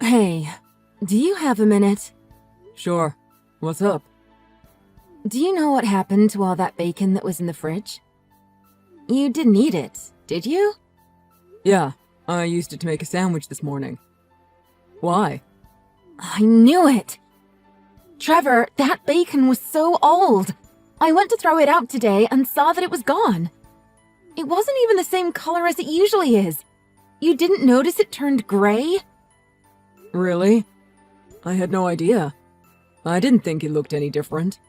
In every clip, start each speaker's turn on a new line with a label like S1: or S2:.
S1: Hey, do you have a minute?
S2: Sure. What's up?
S1: Do you know what happened to all that bacon that was in the fridge? You didn't eat it, did you?
S2: Yeah, I used it to make a sandwich this morning. Why?
S1: I knew it! Trevor, that bacon was so old! I went to throw it out today and saw that it was gone. It wasn't even the same color as it usually is. You didn't notice it turned gray?
S2: Really? I had no idea. I didn't think it looked any different.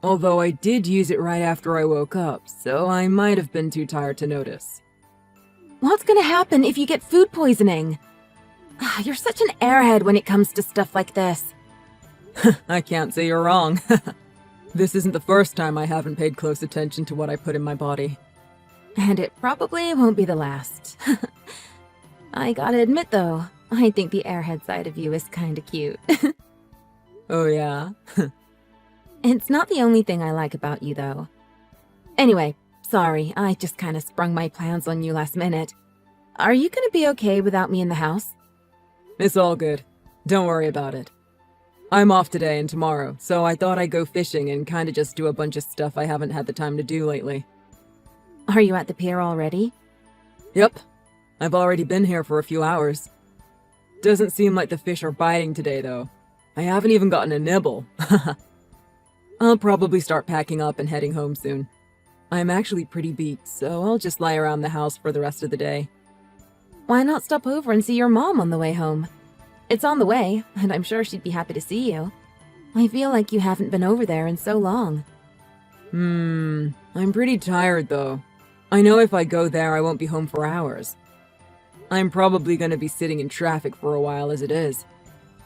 S2: Although I did use it right after I woke up, so I might have been too tired to notice.
S1: What's gonna happen if you get food poisoning? You're such an airhead when it comes to stuff like this.
S2: I can't say you're wrong. This isn't the first time I haven't paid close attention to what I put in my body.
S1: And it probably won't be the last. I gotta admit though, I think the airhead side of you is kinda cute.
S2: Oh yeah?
S1: It's not the only thing I like about you though. Anyway, sorry, I just kinda sprung my plans on you last minute. Are you gonna be okay without me in the house?
S2: It's all good. Don't worry about it. I'm off today and tomorrow, so I thought I'd go fishing and kinda just do a bunch of stuff I haven't had the time to do lately.
S1: Are you at the pier already?
S2: Yep. I've already been here for a few hours. Doesn't seem like the fish are biting today, though. I haven't even gotten a nibble. I'll probably start packing up and heading home soon. I'm actually pretty beat, so I'll just lie around the house for the rest of the day.
S1: Why not stop over and see your mom on the way home? It's on the way, and I'm sure she'd be happy to see you. I feel like you haven't been over there in so long.
S2: I'm pretty tired, though. I know if I go there, I won't be home for hours. I'm probably gonna be sitting in traffic for a while as it is.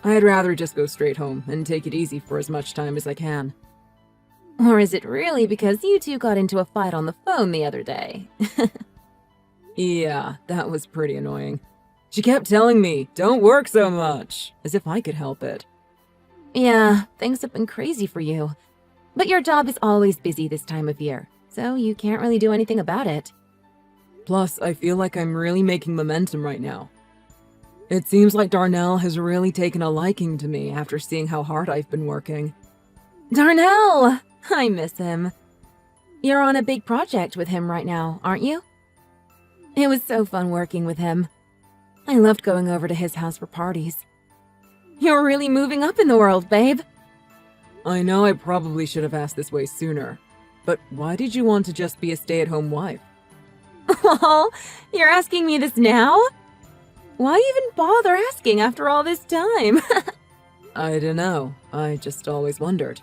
S2: I'd rather just go straight home and take it easy for as much time as I can.
S1: Or is it really because you two got into a fight on the phone the other day?
S2: Yeah, that was pretty annoying. She kept telling me, don't work so much, as if I could help it.
S1: Yeah, things have been crazy for you. But your job is always busy this time of year, so you can't really do anything about it.
S2: Plus, I feel like I'm really making momentum right now. It seems like Darnell has really taken a liking to me after seeing how hard I've been working.
S1: Darnell! I miss him. You're on a big project with him right now, aren't you? It was so fun working with him. I loved going over to his house for parties. You're really moving up in the world, babe.
S2: I know I probably should have asked this way sooner, but why did you want to just be a stay-at-home wife?
S1: Oh, you're asking me this now? Why even bother asking after all this time?
S2: I don't know. I just always wondered.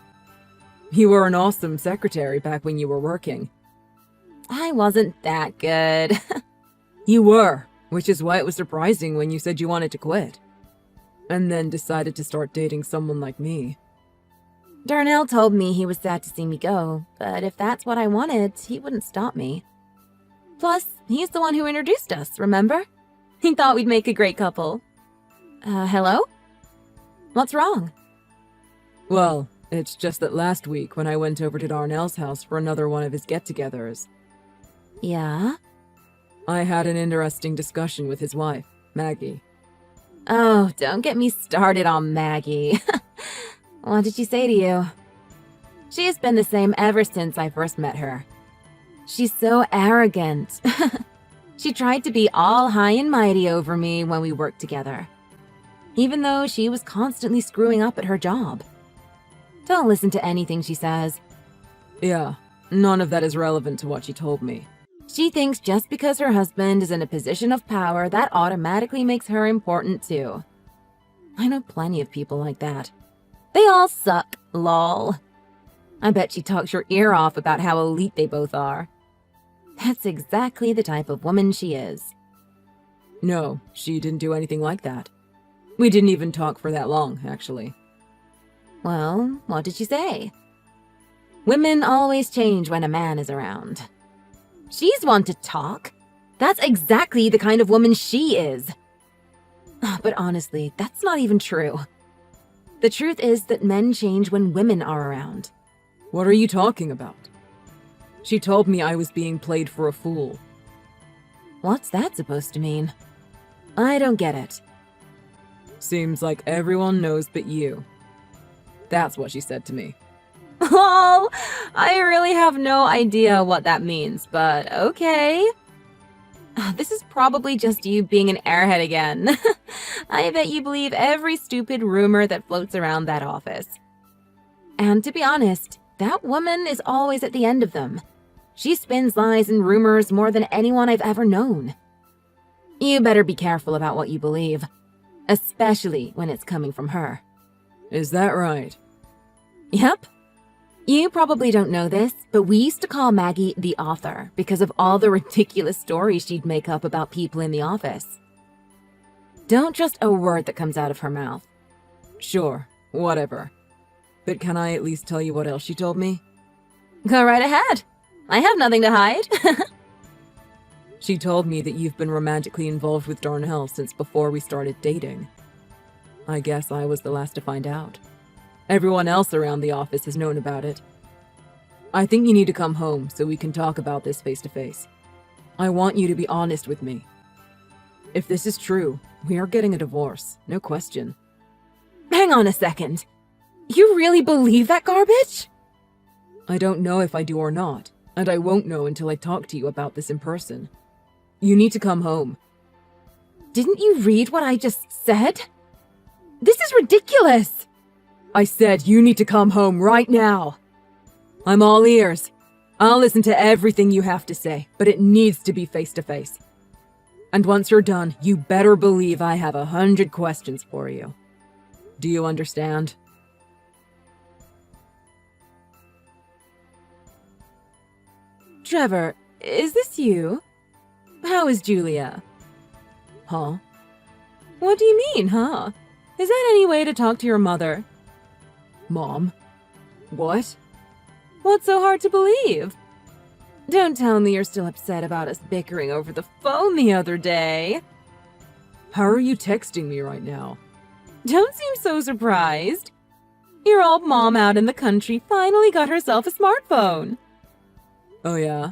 S2: You were an awesome secretary back when you were working.
S1: I wasn't that good.
S2: You were, which is why it was surprising when you said you wanted to quit. And then decided to start dating someone like me.
S1: Darnell told me he was sad to see me go, but if that's what I wanted, he wouldn't stop me. Plus, he's the one who introduced us, remember? He thought we'd make a great couple. Hello? What's wrong?
S2: Well, it's just that last week when I went over to Darnell's house for another one of his get-togethers,
S1: Yeah?
S2: I had an interesting discussion with his wife, Maggie.
S1: Oh, don't get me started on Maggie. What did she say to you? She has been the same ever since I first met her. She's so arrogant. She tried to be all high and mighty over me when we worked together, even though she was constantly screwing up at her job. Don't listen to anything she says.
S2: Yeah, none of that is relevant to what she told me.
S1: She thinks just because her husband is in a position of power, that automatically makes her important too. I know plenty of people like that. They all suck, lol. I bet she talks your ear off about how elite they both are. That's exactly the type of woman she is.
S2: No, she didn't do anything like that. We didn't even talk for that long, actually.
S1: Well, what did she say? Women always change when a man is around. She's one to talk. That's exactly the kind of woman she is. But honestly, that's not even true. The truth is that men change when women are around.
S2: What are you talking about? She told me I was being played for a fool.
S1: What's that supposed to mean? I don't get it.
S2: Seems like everyone knows but you. That's what she said to me.
S1: Oh, I really have no idea what that means, but okay. This is probably just you being an airhead again. I bet you believe every stupid rumor that floats around that office. And to be honest, that woman is always at the end of them. She spins lies and rumors more than anyone I've ever known. You better be careful about what you believe, especially when it's coming from her.
S2: Is that right?
S1: Yep. You probably don't know this, but we used to call Maggie the author because of all the ridiculous stories she'd make up about people in the office. Don't trust a word that comes out of her mouth.
S2: Sure, whatever. But can I at least tell you what else she told me?
S1: Go right ahead. I have nothing to hide.
S2: She told me that you've been romantically involved with Darnell since before we started dating. I guess I was the last to find out. Everyone else around the office has known about it. I think you need to come home so we can talk about this face to face. I want you to be honest with me. If this is true, we are getting a divorce, no question.
S1: Hang on a second. You really believe that garbage?
S2: I don't know if I do or not, and I won't know until I talk to you about this in person. You need to come home.
S1: Didn't you read what I just said? This is ridiculous!
S2: I said you need to come home right now. I'm all ears. I'll listen to everything you have to say, but it needs to be face to face. And once you're done, you better believe I have 100 questions for you. Do you understand?
S1: Trevor, is this you? How is Julia?
S2: Huh?
S1: What do you mean, huh? Is that any way to talk to your mother?
S2: Mom? What?
S1: What's so hard to believe? Don't tell me you're still upset about us bickering over the phone the other day.
S2: How are you texting me right now?
S1: Don't seem so surprised. Your old mom out in the country finally got herself a smartphone.
S2: Oh yeah?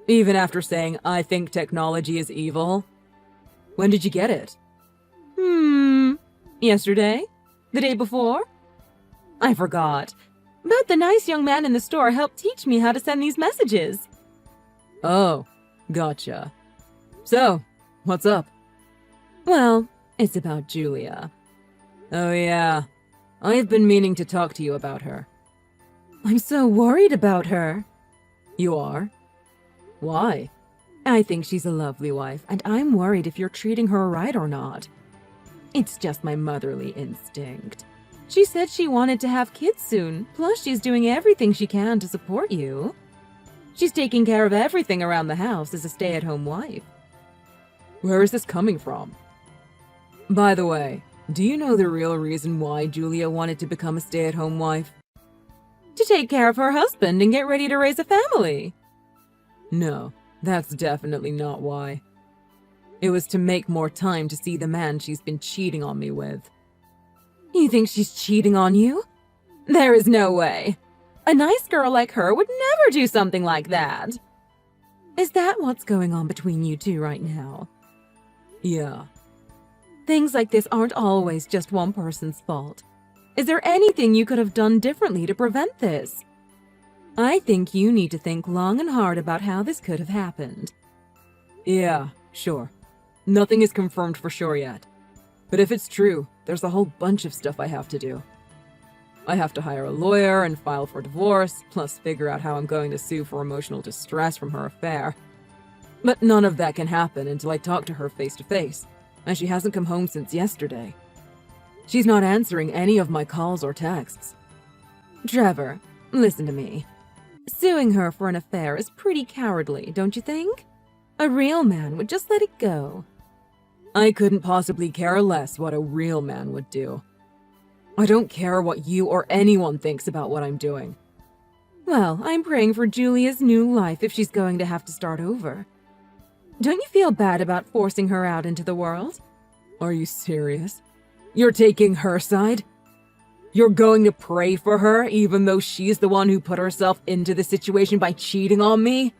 S2: Even after saying I think technology is evil? When did you get it?
S1: Yesterday? The day before? I forgot. But the nice young man in the store helped teach me how to send these messages.
S2: Oh, gotcha. So, what's up?
S1: Well, it's about Julia.
S2: Oh yeah. I've been meaning to talk to you about her.
S1: I'm so worried about her.
S2: You are? Why?
S1: I think she's a lovely wife, and I'm worried if you're treating her right or not. It's just my motherly instinct. She said she wanted to have kids soon, plus she's doing everything she can to support you. She's taking care of everything around the house as a stay-at-home wife.
S2: Where is this coming from? By the way, do you know the real reason why Julia wanted to become a stay-at-home wife?
S1: To take care of her husband and get ready to raise a family.
S2: No, that's definitely not why. It was to make more time to see the man she's been cheating on me with.
S1: You think she's cheating on you? There is no way. A nice girl like her would never do something like that. Is that what's going on between you two right now?
S2: Yeah.
S1: Things like this aren't always just one person's fault. Is there anything you could have done differently to prevent this? I think you need to think long and hard about how this could have happened.
S2: Yeah, sure. Nothing is confirmed for sure yet. But if it's true, there's a whole bunch of stuff I have to do. I have to hire a lawyer and file for divorce, plus figure out how I'm going to sue for emotional distress from her affair. But none of that can happen until I talk to her face to face, and she hasn't come home since yesterday. She's not answering any of my calls or texts.
S1: Trevor, listen to me. Suing her for an affair is pretty cowardly, don't you think? A real man would just let it go.
S2: I couldn't possibly care less what a real man would do. I don't care what you or anyone thinks about what I'm doing.
S1: Well, I'm praying for Julia's new life if she's going to have to start over. Don't you feel bad about forcing her out into the world?
S2: Are you serious? You're taking her side? You're going to pray for her even though she's the one who put herself into the situation by cheating on me?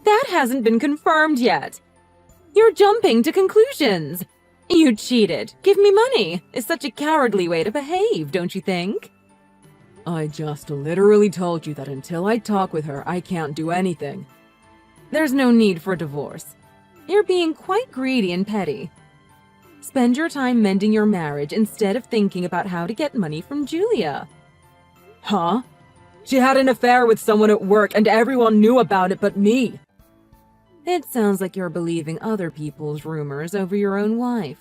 S1: That hasn't been confirmed yet. You're jumping to conclusions. You cheated. Give me money. It's such a cowardly way to behave, don't you think?
S2: I just literally told you that until I talk with her, I can't do anything.
S1: There's no need for a divorce. You're being quite greedy and petty. Spend your time mending your marriage instead of thinking about how to get money from Julia.
S2: Huh? She had an affair with someone at work and everyone knew about it but me.
S1: It sounds like you're believing other people's rumors over your own wife.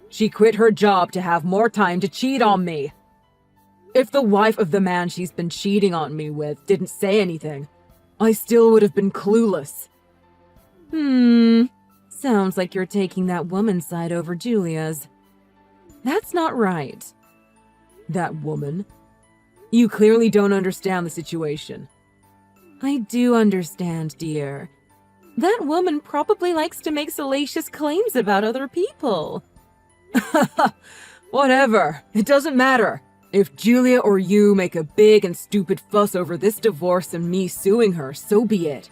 S2: She quit her job to have more time to cheat on me. If the wife of the man she's been cheating on me with didn't say anything, I still would have been clueless.
S1: Sounds like you're taking that woman's side over Julia's. That's not right.
S2: That woman? You clearly don't understand the situation.
S1: I do understand, dear. That woman probably likes to make salacious claims about other people.
S2: Whatever. It doesn't matter. If Julia or you make a big and stupid fuss over this divorce and me suing her, so be it.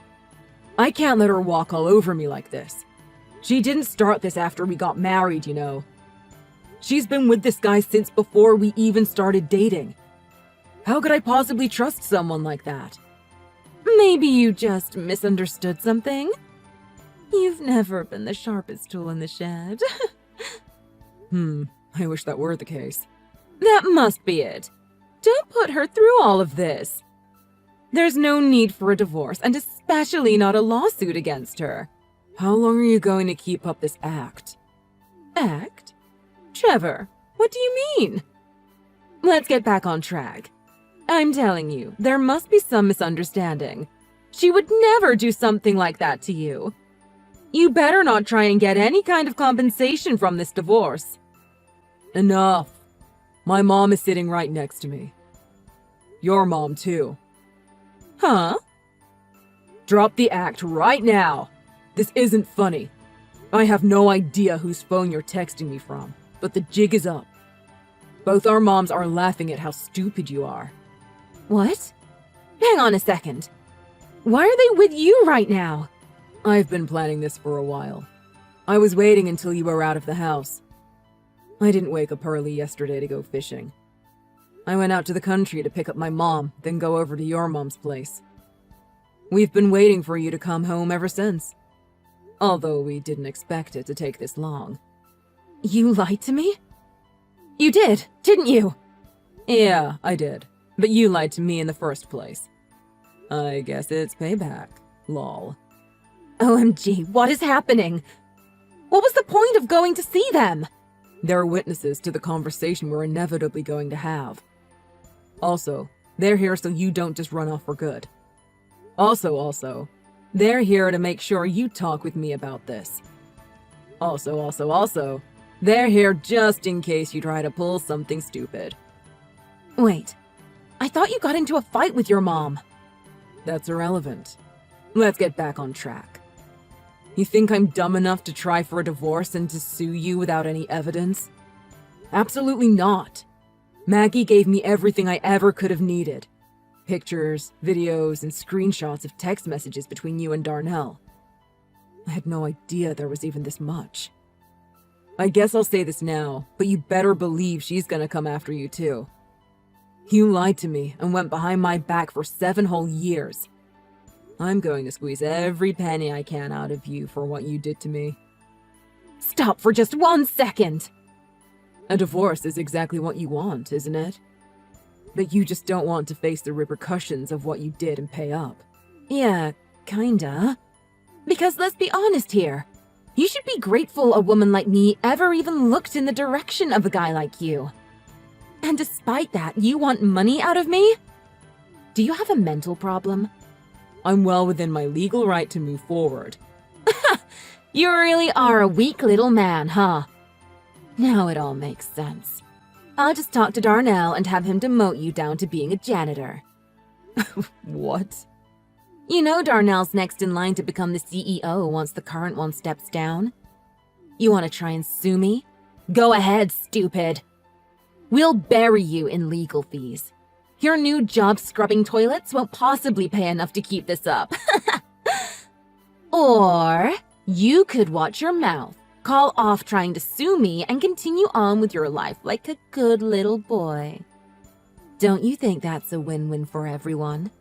S2: I can't let her walk all over me like this. She didn't start this after we got married, you know. She's been with this guy since before we even started dating. How could I possibly trust someone like that?
S1: Maybe you just misunderstood something? You've never been the sharpest tool in the shed.
S2: I wish that were the case.
S1: That must be it. Don't put her through all of this. There's no need for a divorce, and especially not a lawsuit against her.
S2: How long are you going to keep up this act?
S1: Act? Trevor, what do you mean? Let's get back on track. I'm telling you, there must be some misunderstanding. She would never do something like that to you. You better not try and get any kind of compensation from this divorce.
S2: Enough. My mom is sitting right next to me. Your mom, too.
S1: Huh?
S2: Drop the act right now. This isn't funny. I have no idea whose phone you're texting me from, but the jig is up. Both our moms are laughing at how stupid you are.
S1: What? Hang on a second. Why are they with you right now?
S2: I've been planning this for a while. I was waiting until you were out of the house. I didn't wake up early yesterday to go fishing. I went out to the country to pick up my mom, then go over to your mom's place. We've been waiting for you to come home ever since. Although we didn't expect it to take this long.
S1: You lied to me? You did, didn't you?
S2: Yeah, I did. But you lied to me in the first place. I guess it's payback. Lol.
S1: OMG, what is happening? What was the point of going to see them?
S2: They're witnesses to the conversation we're inevitably going to have. Also, they're here so you don't just run off for good. Also, they're here to make sure you talk with me about this. Also, they're here just in case you try to pull something stupid.
S1: Wait, I thought you got into a fight with your mom.
S2: That's irrelevant. Let's get back on track. You think I'm dumb enough to try for a divorce and to sue you without any evidence? Absolutely not. Maggie gave me everything I ever could have needed. Pictures, videos, and screenshots of text messages between you and Darnell. I had no idea there was even this much. I guess I'll say this now, but you better believe she's gonna come after you too. You lied to me and went behind my back for 7 whole years. I'm going to squeeze every penny I can out of you for what you did to me.
S1: Stop for just 1 second!
S2: A divorce is exactly what you want, isn't it? But you just don't want to face the repercussions of what you did and pay up.
S1: Yeah, kinda. Because let's be honest here. You should be grateful a woman like me ever even looked in the direction of a guy like you. And despite that, you want money out of me? Do you have a mental problem?
S2: I'm well within my legal right to move forward.
S1: You really are a weak little man, huh? Now it all makes sense. I'll just talk to Darnell and have him demote you down to being a janitor.
S2: What?
S1: You know Darnell's next in line to become the CEO once the current one steps down. You want to try and sue me? Go ahead, stupid. We'll bury you in legal fees. Your new job scrubbing toilets won't possibly pay enough to keep this up. Or you could watch your mouth Call off trying to sue me and continue on with your life like a good little boy. Don't you think that's a win-win for everyone?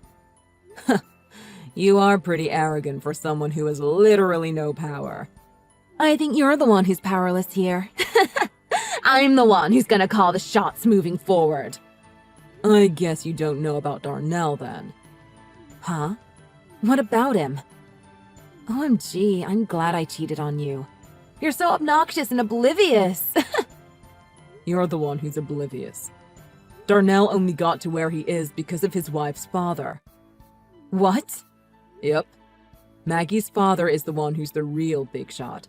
S2: You are pretty arrogant for someone who has literally no power.
S1: I think you're the one who's powerless here. I'm the one who's gonna call the shots moving forward.
S2: I guess you don't know about Darnell then.
S1: Huh? What about him? OMG, I'm glad I cheated on you. You're so obnoxious and oblivious.
S2: You're the one who's oblivious. Darnell only got to where he is because of his wife's father.
S1: What?
S2: Yep. Maggie's father is the one who's the real big shot.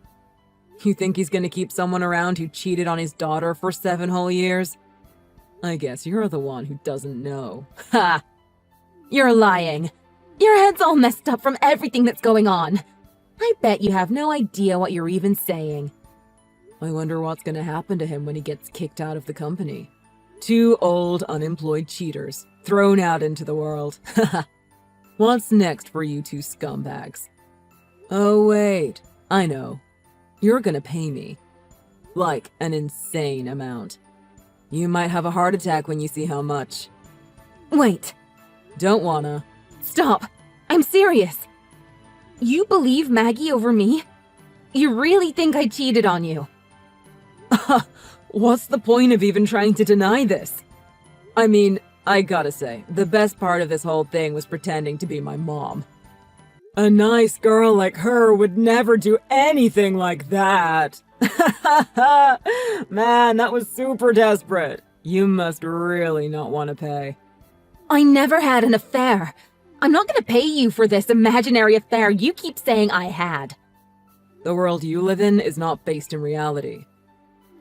S2: You think he's gonna keep someone around who cheated on his daughter for 7 whole years? I guess you're the one who doesn't know.
S1: Ha! You're lying. Your head's all messed up from everything that's going on. I bet you have no idea what you're even saying.
S2: I wonder what's gonna happen to him when he gets kicked out of the company. 2 old, unemployed cheaters, thrown out into the world. What's next for you 2 scumbags? Oh wait, I know. You're gonna pay me. Like, an insane amount. You might have a heart attack when you see how much.
S1: Wait.
S2: Don't wanna.
S1: Stop. I'm serious. You believe Maggie over me? You really think I cheated on you?
S2: What's the point of even trying to deny this? I mean, I gotta say, the best part of this whole thing was pretending to be my mom. A nice girl like her would never do anything like that. Man, that was super desperate. You must really not want to pay.
S1: I never had an affair. I'm not gonna pay you for this imaginary affair you keep saying I had.
S2: The world you live in is not based in reality.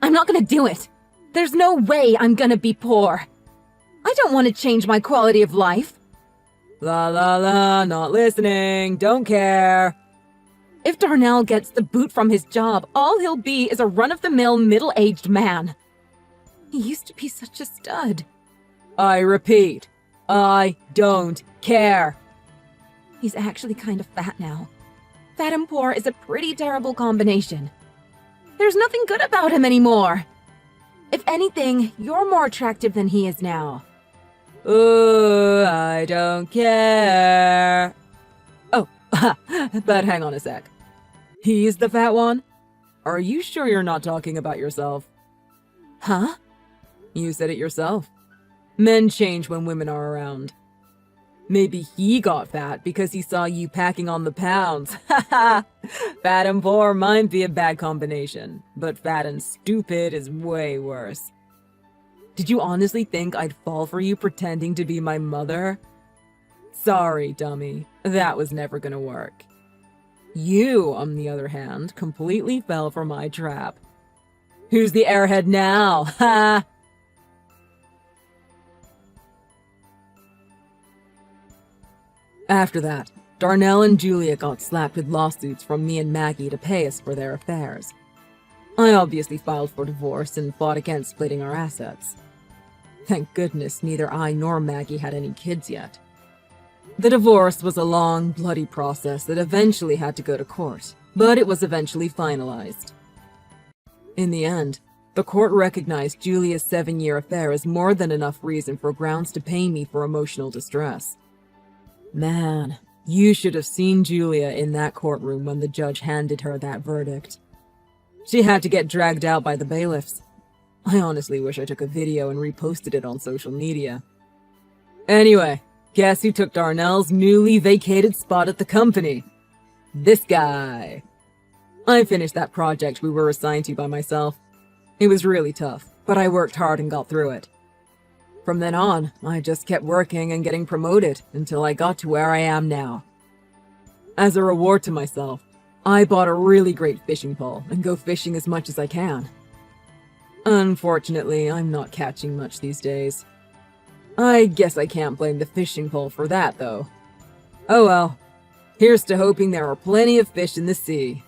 S1: I'm not gonna do it. There's no way I'm gonna be poor. I don't want to change my quality of life.
S2: La la la, not listening, don't care.
S1: If Darnell gets the boot from his job, all he'll be is a run-of-the-mill middle-aged man. He used to be such a stud.
S2: I repeat, I don't care.
S1: He's actually kind of fat now. Fat and poor is a pretty terrible combination. There's nothing good about him anymore. If anything, you're more attractive than he is now.
S2: Ooh, I don't care. Oh, but hang on a sec. He's the fat one? Are you sure you're not talking about yourself?
S1: Huh?
S2: You said it yourself. Men change when women are around. Maybe he got fat because he saw you packing on the pounds. Haha! Fat and poor might be a bad combination, but fat and stupid is way worse. Did you honestly think I'd fall for you pretending to be my mother? Sorry, dummy. That was never gonna work. You, on the other hand, completely fell for my trap. Who's the airhead now? Ha! After that, Darnell and Julia got slapped with lawsuits from me and Maggie to pay us for their affairs. I obviously filed for divorce and fought against splitting our assets. Thank goodness neither I nor Maggie had any kids yet. The divorce was a long, bloody process that eventually had to go to court, but it was eventually finalized. In the end, the court recognized Julia's 7-year affair as more than enough reason for grounds to pay me for emotional distress. Man, you should have seen Julia in that courtroom when the judge handed her that verdict. She had to get dragged out by the bailiffs. I honestly wish I took a video and reposted it on social media. Anyway, guess who took Darnell's newly vacated spot at the company? This guy. I finished that project we were assigned to by myself. It was really tough, but I worked hard and got through it. From then on, I just kept working and getting promoted until I got to where I am now. As a reward to myself, I bought a really great fishing pole and go fishing as much as I can. Unfortunately, I'm not catching much these days. I guess I can't blame the fishing pole for that, though. Oh well, here's to hoping there are plenty of fish in the sea.